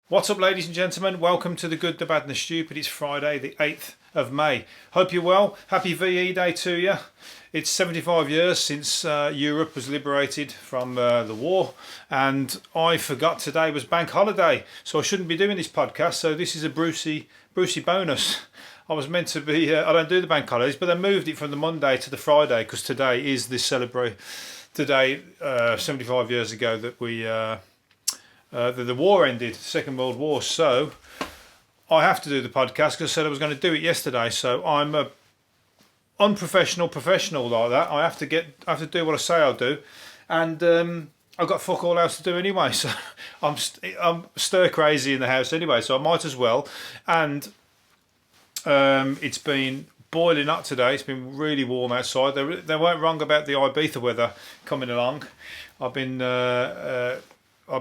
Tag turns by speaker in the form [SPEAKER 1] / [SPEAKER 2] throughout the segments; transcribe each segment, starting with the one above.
[SPEAKER 1] What's up, ladies and gentlemen? Welcome to the Good, the Bad and the Stupid. It's Friday the 8th of May. Hope you're well. Happy VE Day to you. It's 75 years since Europe was liberated from the war, and I forgot today was bank holiday, so I shouldn't be doing this podcast, so this is a Brucey bonus. I was meant to be, I don't do the bank holidays, but they moved it from the Monday to the Friday because today is this today 75 years ago that we... the war ended, Second World War, so I have to do the podcast because I said I was going to do it yesterday. So I'm a unprofessional professional like that. I have to do what I say I'll do, and I've got fuck all else to do anyway. So I'm stir crazy in the house anyway, so I might as well. And it's been boiling hot today. It's been really warm outside. They weren't wrong about the Ibiza weather coming along. I've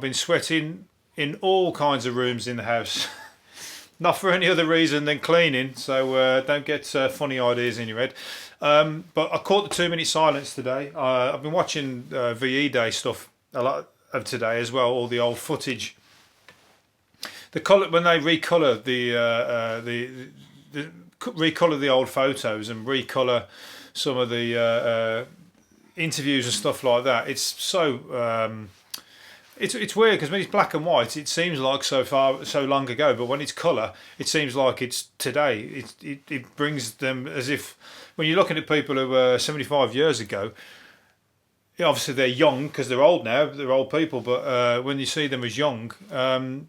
[SPEAKER 1] been sweating in all kinds of rooms in the house. Not for any other reason than cleaning, so don't get funny ideas in your head. But I caught the 2-minute silence today. I've been watching VE Day stuff a lot of today as well, all the old footage. The colour, when they recolour recolour the old photos and recolour some of the interviews and stuff like that, it's so... It's weird because when it's black and white, it seems like so long ago. But when it's colour, it seems like it's today. It brings them as if when you're looking at people who were 75 years ago. Yeah, obviously they're young because they're old now. They're old people, but when you see them as young,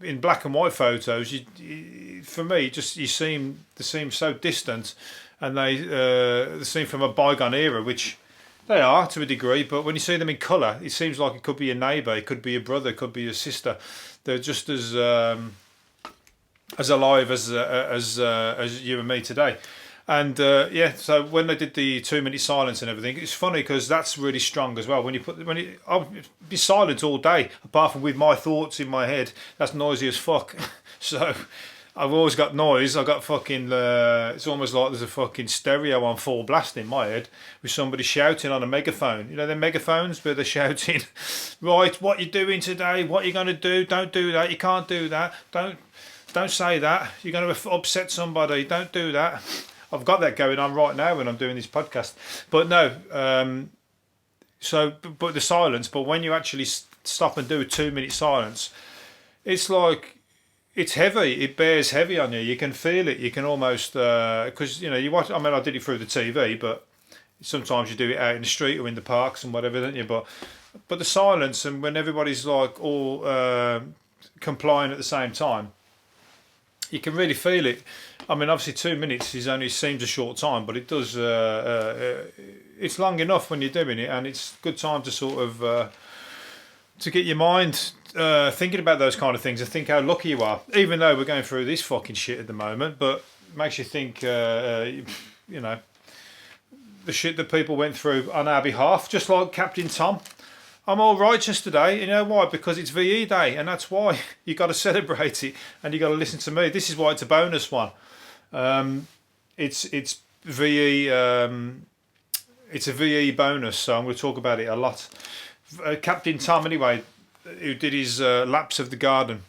[SPEAKER 1] in black and white photos, for me, they seem so distant, and they seem from a bygone era, which. They are to a degree, but when you see them in colour, it seems like it could be a neighbour, it could be a brother, it could be a sister. They're just as alive as you and me today. And yeah, so when they did the 2-minute silence and everything, it's funny because that's really strong as well. I'll be silent all day, apart from with my thoughts in my head. That's noisy as fuck. So. I've always got noise. I've got fucking... it's almost like there's a fucking stereo on full blast in my head with somebody shouting on a megaphone. You know, them megaphones where they're shouting, right, what you doing today? What you going to do? Don't do that. You can't do that. Don't say that. You're going to upset somebody. Don't do that. I've got that going on right now when I'm doing this podcast. But no, but the silence, but when you actually stop and do a 2-minute silence, it's like... It's heavy. It bears heavy on you. You can feel it. You can almost because you watch. I mean, I did it through the TV, but sometimes you do it out in the street or in the parks and whatever, don't you? But the silence and when everybody's like all complying at the same time, you can really feel it. I mean, obviously 2 minutes seems a short time, but it does. It's long enough when you're doing it, and it's a good time to sort of to get your mind. Thinking about those kind of things and think how lucky you are, even though we're going through this fucking shit at the moment, but it makes you think, the shit that people went through on our behalf, just like Captain Tom. I'm all righteous today, you know why? Because it's VE Day, and that's why you got to celebrate it, and you got to listen to me. This is why it's a bonus one. It's VE, it's a VE bonus, so I'm going to talk about it a lot. Captain Tom, anyway, who did his laps of the garden.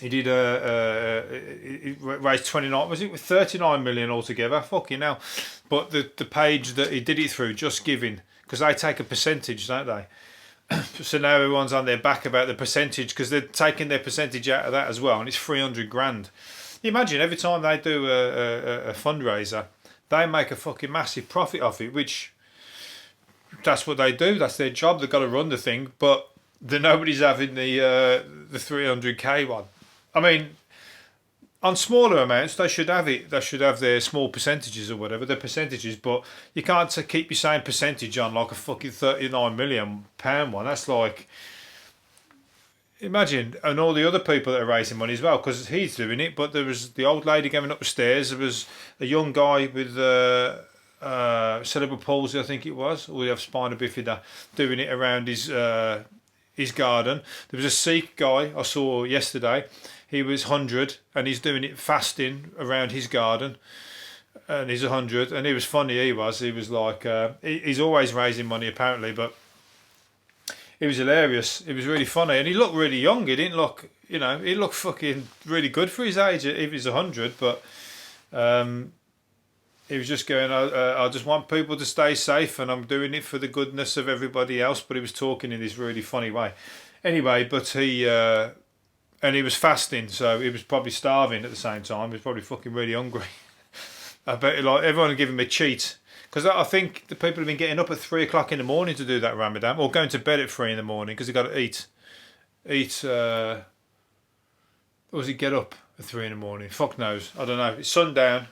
[SPEAKER 1] He did he raised 39 million altogether. Fucking hell. But the page that he did it through, Just Giving, because they take a percentage, don't they? So now everyone's on their back about the percentage because they're taking their percentage out of that as well, and it's 300 grand. You imagine every time they do a fundraiser, they make a fucking massive profit off it, which that's what they do. That's their job. They've got to run the thing, but nobody's having the 300k one. I mean, on smaller amounts, they should have it. They should have their small percentages or whatever, their percentages. But you can't keep your same percentage on like a fucking 39 million pound one. That's like, imagine, and all the other people that are raising money as well, because he's doing it. But there was the old lady going up the stairs. There was a young guy with cerebral palsy, I think it was, or we have spina bifida, doing it around his garden. There was a Sikh guy I saw yesterday. He was 100 and he's doing it fasting around his garden, and he's 100, and he was funny. He was like he's always raising money apparently, but He was hilarious. It was really funny, and he looked really young. He didn't look, you know, he looked fucking really good for his age. If he's 100, but he was just going, I just want people to stay safe, and I'm doing it for the goodness of everybody else. But he was talking in this really funny way. Anyway, but he and he was fasting, so he was probably starving at the same time. He was probably fucking really hungry. I bet like everyone would give him a cheat. Because I think the people have been getting up at 3 o'clock in the morning to do that Ramadan, or going to bed at 3 in the morning because they got to eat. Or does he get up at 3 in the morning? Fuck knows. I don't know. It's sundown.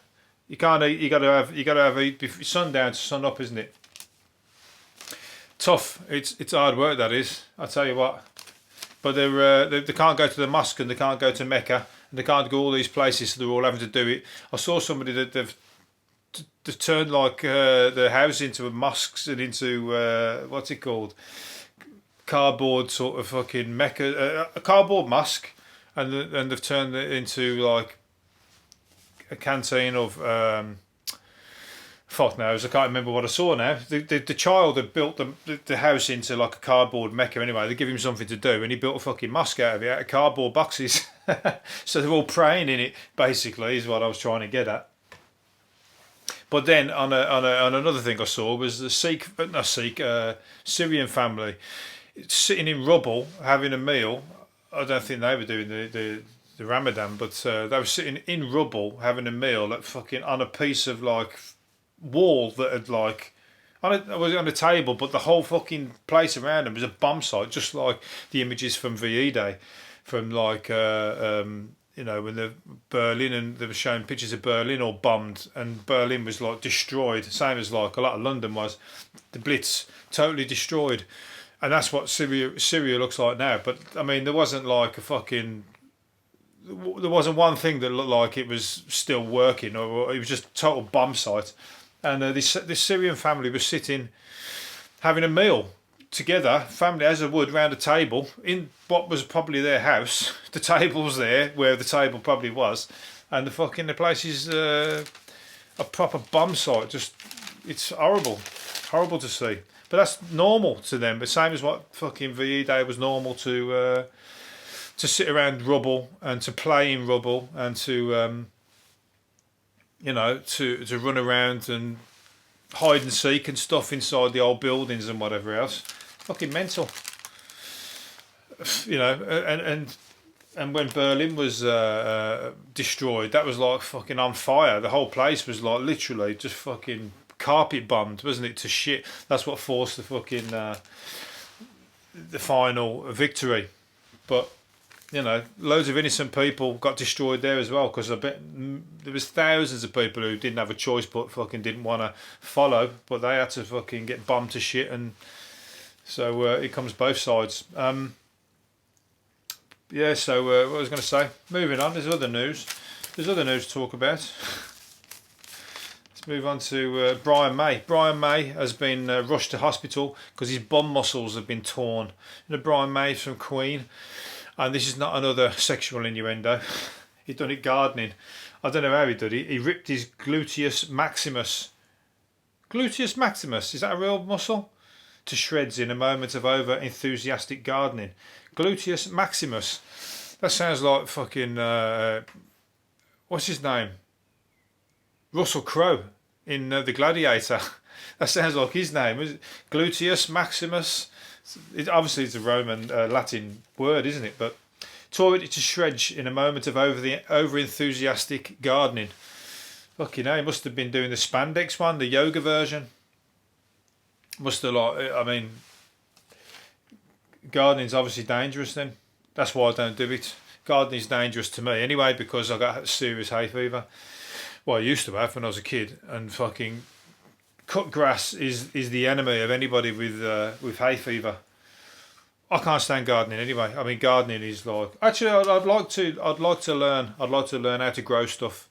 [SPEAKER 1] You can't eat. You got to have eat before sundown to sun up, isn't it? Tough. It's hard work, that is. I tell you what. But they can't go to the mosque, and they can't go to Mecca, and they can't go all these places. So they're all having to do it. I saw somebody that they've turned like the house into a mosques and into what's it called, cardboard sort of fucking Mecca, a cardboard mosque, and they've turned it into like a canteen of fuck knows. I can't remember what I saw now. The child had built the house into like a cardboard Mecca anyway. They give him something to do, and he built a fucking mosque out of it, out of cardboard boxes. So they're all praying in it, basically, is what I was trying to get at. But then on another thing I saw was the Syrian family sitting in rubble having a meal. I don't think they were doing the Ramadan, but they were sitting in rubble having a meal, like fucking on a piece of like wall that had like was on a table, but the whole fucking place around them was a bomb site, just like the images from VE Day, from like you know, when the Berlin, and they were showing pictures of Berlin all bombed, and Berlin was like destroyed, same as like a lot of London was. The Blitz totally destroyed, and that's what Syria looks like now. But I mean, there wasn't like a fucking, there wasn't one thing that looked like it was still working, or it was just total bomb site. And this Syrian family was sitting having a meal together, family as a would, round a table in what was probably their house. The table's there where the table probably was, and the place is a proper bomb site. Just, it's horrible to see. But that's normal to them. The same as what fucking VE Day was normal to sit around rubble and to play in rubble and to you know, to run around and hide and seek and stuff inside the old buildings and whatever else. Fucking mental, you know. And when Berlin was destroyed, that was like fucking on fire. The whole place was like literally just fucking carpet bombed, wasn't it, to shit. That's what forced the fucking the final victory. But you know, loads of innocent people got destroyed there as well, because I bet there was thousands of people who didn't have a choice but fucking didn't want to follow, but they had to fucking get bombed to shit. And so it comes both sides. Yeah, so what I was going to say, moving on, there's other news to talk about. Let's move on to Brian May. Brian May has been rushed to hospital because his bum muscles have been torn. You know, Brian May from Queen, and this is not another sexual innuendo. He'd done it gardening. I don't know how he did it. He ripped his gluteus maximus. Gluteus maximus, is that a real muscle? To shreds in a moment of over enthusiastic gardening. Gluteus maximus. That sounds like fucking what's his name? Russell Crowe in The Gladiator. That sounds like his name. Is it? Gluteus maximus. Obviously it's a Roman Latin word, isn't it? But tore it to shreds in a moment of over enthusiastic gardening. Fucking hell, he must have been doing the spandex one, the yoga version. Must have, like, I mean, gardening's obviously dangerous then. That's why I don't do it. Gardening's dangerous to me anyway, because I got serious hay fever. Well, I used to have when I was a kid, and fucking cut grass is the enemy of anybody with hay fever. I can't stand gardening anyway. I mean, gardening is like, actually I'd like to learn how to grow stuff,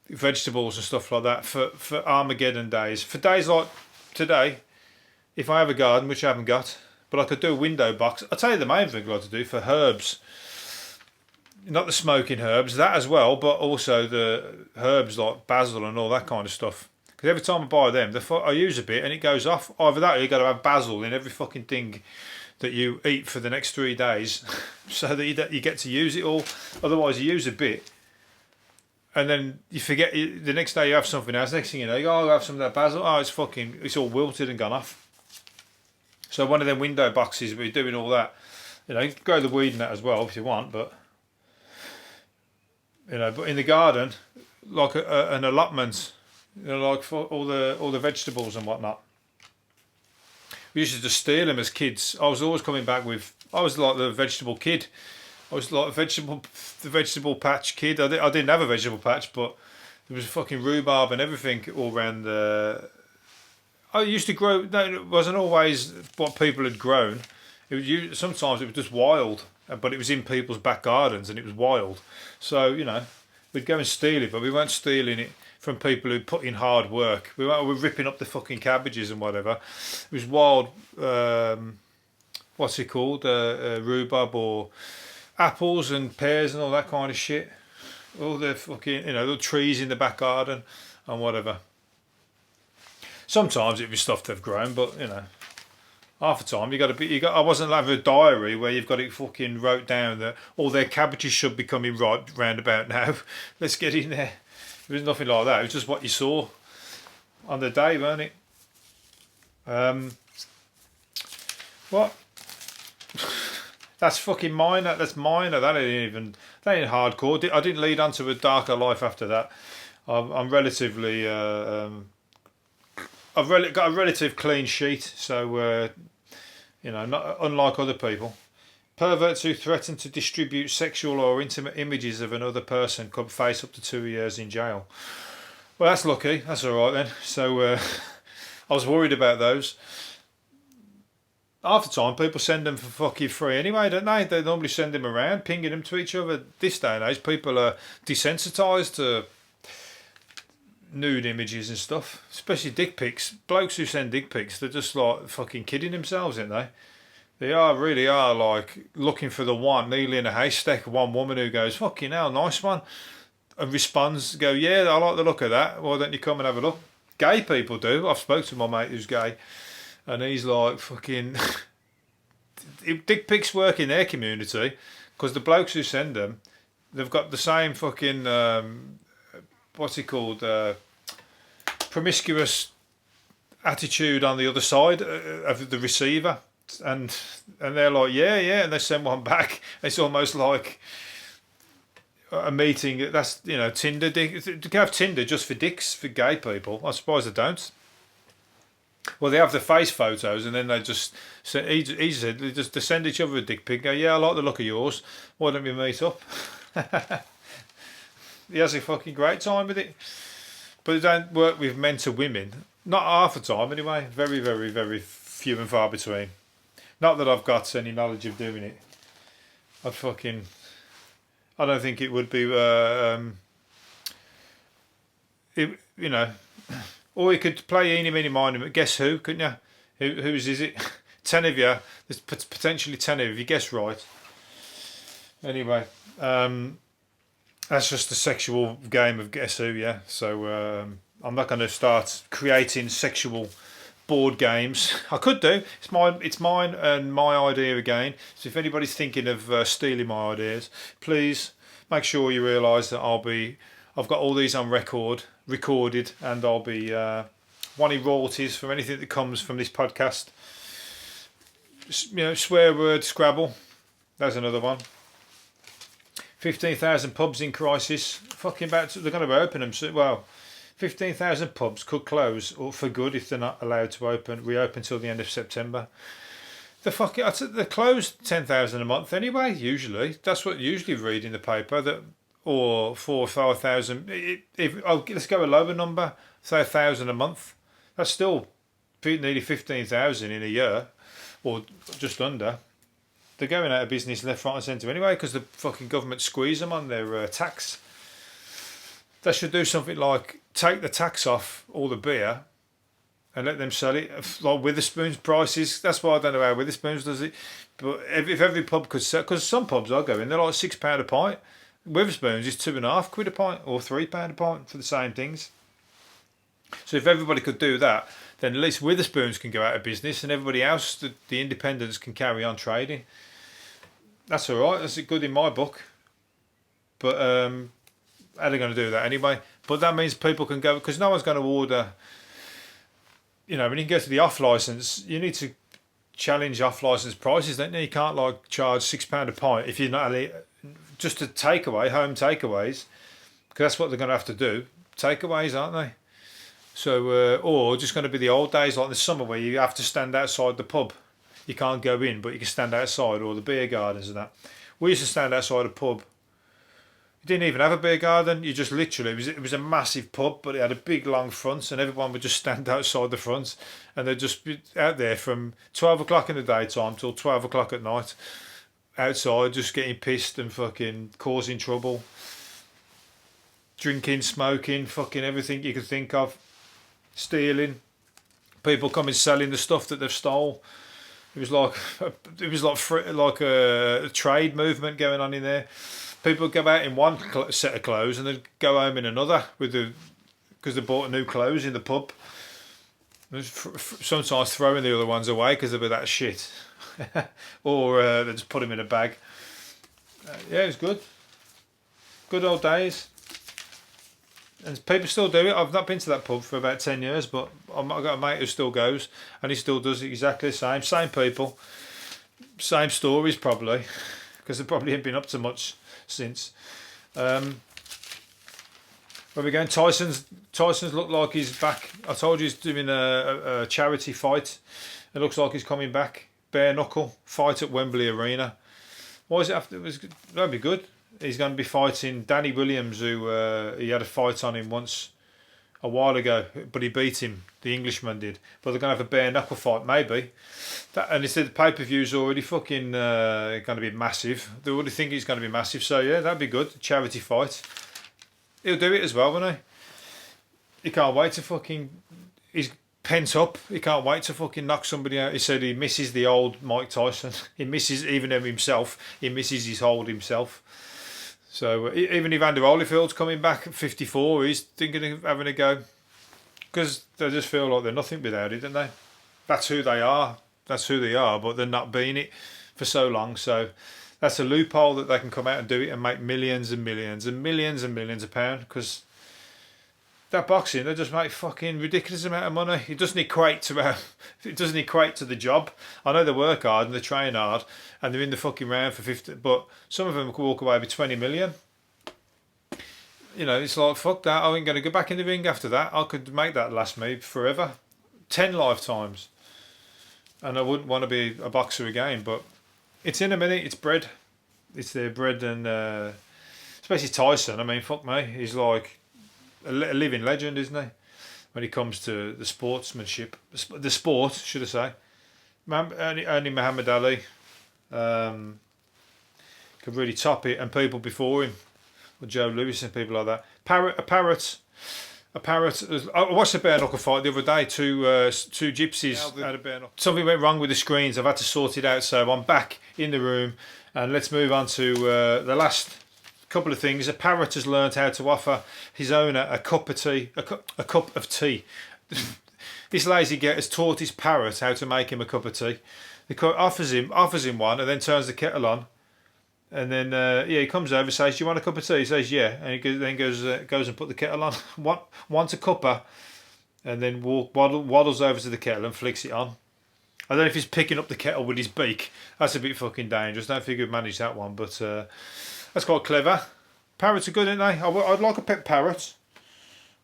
[SPEAKER 1] vegetables and stuff like that for Armageddon days. For days like today, if I have a garden, which I haven't got, but I could do a window box. I'll tell you the main thing I'd like to do for herbs. Not the smoking herbs, that as well, but also the herbs like basil and all that kind of stuff. Because every time I buy them, I use a bit and it goes off. Either that or you've got to have basil in every fucking thing that you eat for the next 3 days, so that you get to use it all. Otherwise, you use a bit, and then you forget. The next day, you have something else. Next thing you know, you go, "Oh, I'll have some of that basil." Oh, it's all wilted and gone off. So one of them window boxes, we're doing all that. You know, grow the weed in that as well if you want, but but in the garden, like an allotment, like for all the vegetables and whatnot. We used to just steal them as kids. I was always coming back with. I was like the vegetable kid. I was like the vegetable patch kid. I didn't have a vegetable patch, but there was fucking rhubarb and everything all around the. I used to grow. No, it wasn't always what people had grown. Sometimes it was just wild, but it was in people's back gardens and it was wild. So we'd go and steal it, but we weren't stealing it from people who put in hard work. We were ripping up the fucking cabbages and whatever. It was wild. What's it called? Rhubarb or apples and pears and all that kind of shit. All the fucking the trees in the back garden and whatever. Sometimes it'd be stuff they've grown, but half the time I wasn't allowed a diary where you've got it fucking wrote down that all their cabbages should be coming right round about now. Let's get in there. There was nothing like that. It was just what you saw on the day, weren't it? What? That's fucking minor. That's minor. That ain't hardcore. I didn't lead on to a darker life after that. I'm relatively. I've got a relative clean sheet, so not unlike other people. Perverts who threaten to distribute sexual or intimate images of another person could face up to 2 years in jail. Well, that's lucky. That's all right then. So I was worried about those. Half the time, people send them for fucking free anyway, don't they? They normally send them around, pinging them to each other. This day and age, people are desensitised to nude images and stuff, especially dick pics. Blokes who send dick pics, they're just like fucking kidding themselves, aren't they? They really are like looking for the one, nearly in a haystack. One woman who goes, "Fucking hell, nice one," and responds, "Go, yeah, I like the look of that. Why don't you come and have a look?" Gay people do. I've spoken to my mate who's gay, and he's like, "Fucking dick pics work in their community because the blokes who send them, they've got the same fucking what's it called, promiscuous attitude on the other side of the receiver." And they're like, yeah, and they send one back. It's almost like a meeting. That's Tinder. They can have Tinder just for dicks for gay people. I suppose they don't. Well, they have the face photos, and then they just he said they send each other a dick pic. Go, yeah, I like the look of yours. Why don't we meet up? He has a fucking great time with it, but it don't work with men to women. Not half the time, anyway. Very, very, very few and far between. Not that I've got any knowledge of doing it. I don't think it would be. Or you could play eeny, meeny, miny, but guess who? Couldn't you? Whose is it? 10 of you. There's potentially 10 of you if you guess right. Anyway, that's just a sexual game of guess who. Yeah. So I'm not going to start creating sexual board games. I could do. It's mine and my idea again. So if anybody's thinking of stealing my ideas, please make sure you realise that I've got all these on recorded, and I'll be wanting royalties from anything that comes from this podcast. Swear word Scrabble. There's another one. 15,000 pubs in crisis. They're going to open them soon. Well, 15,000 pubs could close or for good if they're not allowed to reopen till the end of September. They're closed 10,000 a month anyway. Usually, that's what you usually read in the paper. Or 4,000 or 5,000. Let's go a lower number. Say 1,000 a month. That's still nearly 15,000 in a year, or just under. They're going out of business left, right, and centre anyway because the fucking government squeeze them on their tax. They should do something like take the tax off all the beer and let them sell it like Witherspoon's prices. That's why I don't know how Witherspoon's does it. But if every pub could sell, because some pubs I go in, they're like £6 a pint. Witherspoon's is £2.50 a pint or £3 a pint for the same things. So if everybody could do that, then at least Witherspoons can go out of business, and everybody else, the independents, can carry on trading. That's all right. That's good in my book. But how are they going to do that anyway? But that means people can go, because no one's going to order. You know, when you go to the off license, you need to challenge off license prices, don't you? You can't like charge £6 a pint if you're not just a takeaway, home takeaways, because that's what they're going to have to do. Takeaways, aren't they? So, or just going to be the old days like the summer where you have to stand outside the pub. You can't go in, but you can stand outside, or the beer gardens and that. We used to stand outside a pub. You didn't even have a beer garden. You just literally, it was a massive pub, but it had a big long front, and everyone would just stand outside the front, and they'd just be out there from 12 o'clock in the daytime till 12 o'clock at night, outside, just getting pissed and fucking causing trouble, drinking, smoking, fucking everything you could think of, stealing, people coming selling the stuff that they've stole. It was like a trade movement going on in there. People would go out in one set of clothes and they'd go home in another because they bought new clothes in the pub. Sometimes throwing the other ones away because they were that shit, or they just put them in a bag. Yeah, it was good. Good old days. And people still do it. I've not been to that pub for about 10 years, but I've got a mate who still goes, and he still does exactly the same. Same people, same stories probably, because they probably haven't been up to much since. Where we going? Tyson's looked like he's back. I told you he's doing a charity fight. It looks like he's coming back. Bare knuckle fight at Wembley Arena. Why is it after? That'd be good. He's going to be fighting Danny Williams, who he had a fight on him once a while ago, but he beat him. The Englishman did. But they're going to have a bare knuckle fight, maybe. And he said the pay-per-view's already fucking going to be massive. They already think it's going to be massive. So yeah, that'd be good. Charity fight. He'll do it as well, won't he? He can't wait to fucking. He's pent up. He can't wait to fucking knock somebody out. He said he misses the old Mike Tyson. He misses even him himself. He misses his hold himself. So even Evander Holyfield's coming back at 54, he's thinking of having a go. Because they just feel like they're nothing without it, don't they? That's who they are. That's who they are, but they're not being it for so long. So that's a loophole that they can come out and do it and make millions and millions and millions and millions of pounds. Because that boxing, they just make fucking ridiculous amount of money. It doesn't equate to the job. I know they work hard and they train hard and they're in the fucking round for 50, but some of them could walk away with 20 million. You know, it's like, fuck that, I ain't going to go back in the ring after that. I could make that last me forever. 10 lifetimes. And I wouldn't want to be a boxer again, but it's in a minute, it's bread. It's their bread, and especially Tyson, I mean, fuck me, he's like a living legend, isn't he? When it comes to the sportsmanship, the sport, should I say. Only Muhammad Ali could really top it, and people before him, or Joe Louis and people like that. A parrot. I watched a bare knuckle fight the other day. Two gypsies had a bare knuckle. Something went wrong with the screens. I've had to sort it out, so I'm back in the room, and let's move on to the last couple of things. A parrot has learned how to offer his owner a cup of tea. This lazy git has taught his parrot how to make him a cup of tea. The offers him one, and then turns the kettle on. And then he comes over, says, "Do you want a cup of tea?" He says, "Yeah." And he goes and put the kettle on. Wants a cuppa, and then waddles over to the kettle and flicks it on. I don't know if he's picking up the kettle with his beak. That's a bit fucking dangerous. I don't think he'd manage that one, but that's quite clever. Parrots are good, aren't they? I'd like a pet parrot.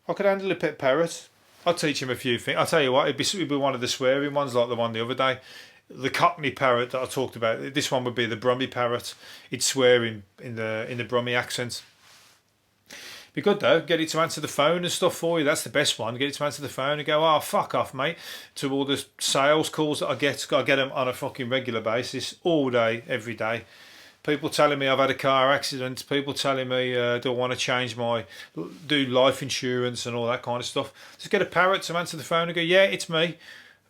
[SPEAKER 1] I could handle a pet parrot. I'll teach him a few things. I'll tell you what, it'd be one of the swearing ones, like the one the other day. The Cockney parrot that I talked about. This one would be the Brummie parrot. It'd swear in the Brummie accent. Be good though. Get it to answer the phone and stuff for you. That's the best one. Get it to answer the phone and go, "Oh, fuck off, mate," to all the sales calls that I get. Got to get them on a fucking regular basis, all day, every day. People telling me I've had a car accident. People telling me do I want to do life insurance and all that kind of stuff. Just get a parrot to answer the phone and go, "Yeah, it's me.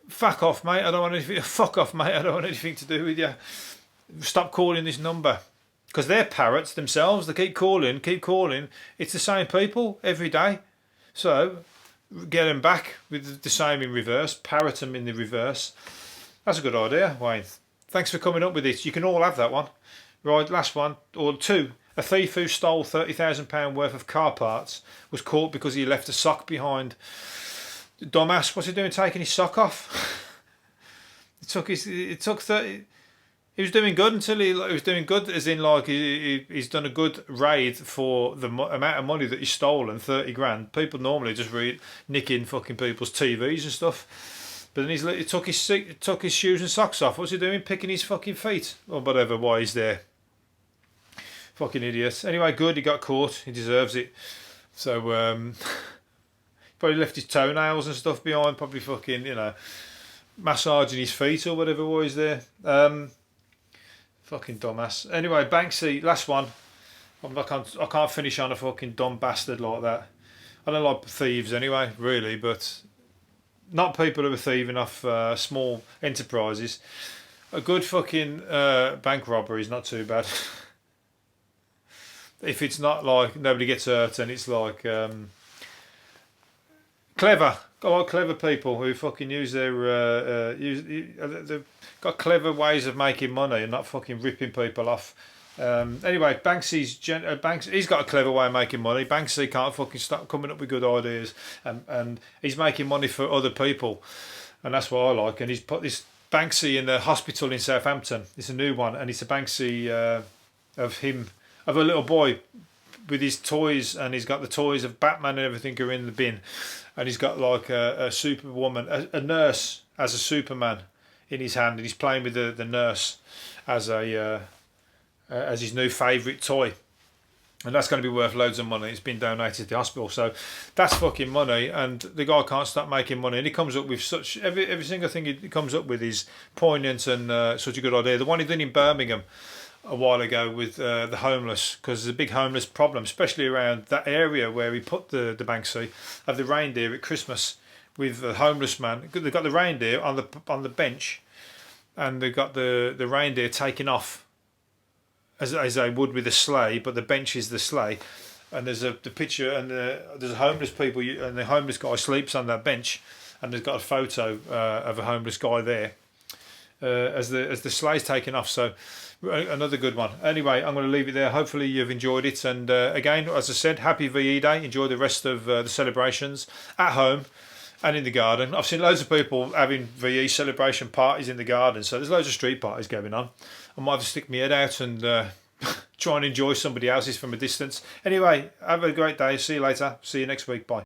[SPEAKER 1] Fuck off, mate. I don't want anything. Fuck off, mate. I don't want anything to do with you. Stop calling this number." Because they're parrots themselves. They keep calling. It's the same people every day. So get them back with the same in reverse, parrot them in the reverse. That's a good idea, Wayne. Thanks for coming up with this. You can all have that one. Right, last one, or two. A thief who stole £30,000 worth of car parts was caught because he left a sock behind. Dumbass, what's he doing taking his sock off? It took 30. He was doing good until he was doing good, as in like he's done a good raid for the amount of money that he's stolen, 30 grand. People normally just nicking fucking people's TVs and stuff. But then he took his shoes and socks off. What's he doing? Picking his fucking feet or whatever. Why he's there? Fucking idiot. Anyway, good. He got caught. He deserves it. So probably left his toenails and stuff behind. Probably fucking massaging his feet or whatever. Why he's there? Fucking dumbass. Anyway, Banksy, last one. I can't finish on a fucking dumb bastard like that. I don't like thieves anyway, really, but not people who are thieving off small enterprises. A good fucking bank robbery is not too bad. If it's not like nobody gets hurt and it's like clever. I like clever people who fucking use their they've got clever ways of making money and not fucking ripping people off. Anyway, Banksy, he's got a clever way of making money. Banksy can't fucking stop coming up with good ideas, and he's making money for other people, and that's what I like. And he's put this Banksy in the hospital in Southampton. It's a new one, and it's a Banksy of a little boy with his toys, and he's got the toys of Batman and everything are in the bin, and he's got like a superwoman, a nurse as a Superman in his hand, and he's playing with the nurse as his new favourite toy, and that's going to be worth loads of money. It's been donated to the hospital, so that's fucking money, and the guy can't stop making money, and he comes up with such every single thing he comes up with is poignant and such a good idea. The one he did in Birmingham a while ago with the homeless, because there's a big homeless problem, especially around that area where he put the Banksy of the reindeer at Christmas with the homeless man. They've got the reindeer on the bench, and they've got the reindeer taking off as they would with a sleigh, but the bench is the sleigh, and there's the picture, and there's homeless people, and the homeless guy sleeps on that bench, and there's got a photo of a homeless guy there as the sleigh's taking off. So another good one. Anyway, I'm going to leave it there. Hopefully you've enjoyed it, and again, as I said, happy VE Day. Enjoy the rest of the celebrations at home and in the garden. I've seen loads of people having VE celebration parties in the garden, so there's loads of street parties going on. I might have to stick my head out and try and enjoy somebody else's from a distance. Anyway, have a great day. See you later. See you next week. Bye.